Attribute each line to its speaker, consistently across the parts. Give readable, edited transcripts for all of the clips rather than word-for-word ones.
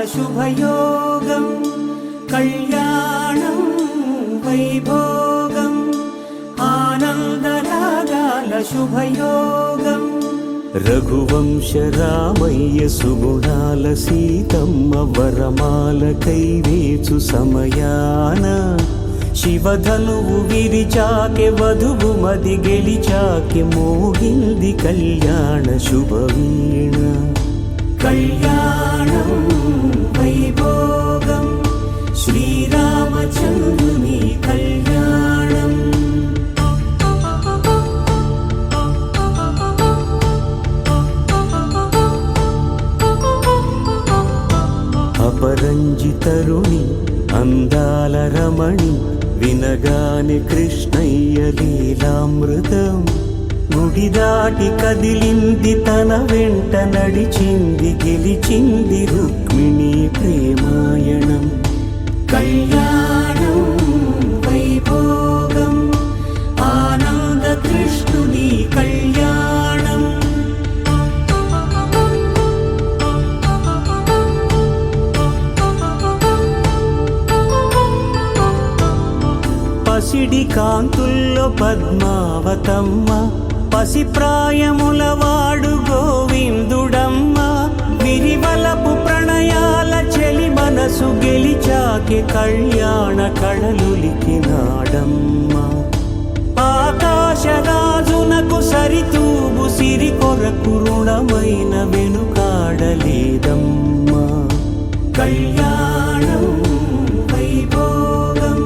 Speaker 1: శుభయోగం కళ్యాణం వైభోగం ఆనందరాగాల శుభయోగం రఘువంశ రామయ్య సుగుణాల సీతమ్మ వరమాల కైవేచు సమయాన శివధనువు విరిచాకె వధువు మది గెలిచాకె మోగింది కళ్యాణ శుభవీణ కళ్యాణం వైభోగం శ్రీరామచంద్రుని కళ్యాణం అపరంజి తరుణి అందాల రమణి వినగాని కృష్ణయ్య లీలామృతం గుడి దాటి కదిలింది తన వెంట నడిచింది గెలిచింది రుక్మిణి ప్రేమాయణం కళ్యాణం వైభోగం ఆనంద కృష్ణుని కళ్యాణం పసిడి కాంతుల్లో పద్మావతమ్మ పసిప్రాయముల వాడు గోవిందుడమ్మ విరివలపు ప్రణయాల చెలి మనసు గెలిచాకె కళ్యాణ కళలులికినాడమ్మ ఆకాశరాజునకు సరితూబు సిరి కొరకు రుణమైన వెనుకాడలేదమ్మ కళ్యాణం వైభోగం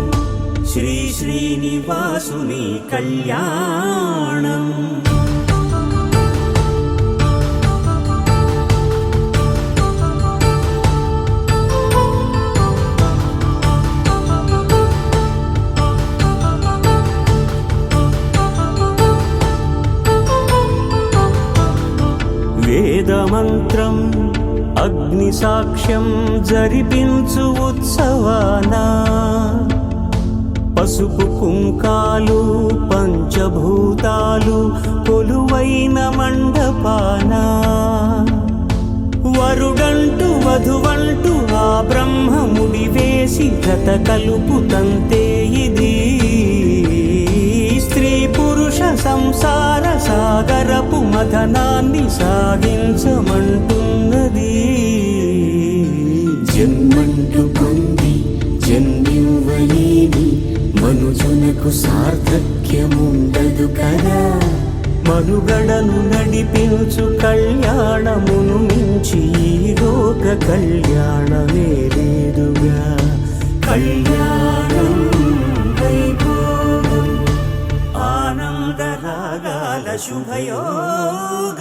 Speaker 1: శ్రీ శ్రీనివాసుని కళ్యాణం వేదమంత్రం అగ్ని సాక్ష్యం జరిపించు ఉత్సవానా పసుపు కుంకాలు పంచభూతాలు కొలువైన మండపాన వరుడంటూ వధువంటూ ఆ బ్రహ్మముడి వేసి జత కలుపుతంతే ఇది స్త్రీ పురుష సంసార సాగరపు మథనాన్ని సాగించమంటున్నది జన్మంటూ పొంది జన్మివ్వలేని మనుజునకు సార్థక్యముండదు కదా మనుగడను నడిపించు కళ్యాణమును మించి ఈ లోక కళ్యాణమే లేదుగా కళ్యాణం వైభోగం ఆనందరాగాల శుభయోగం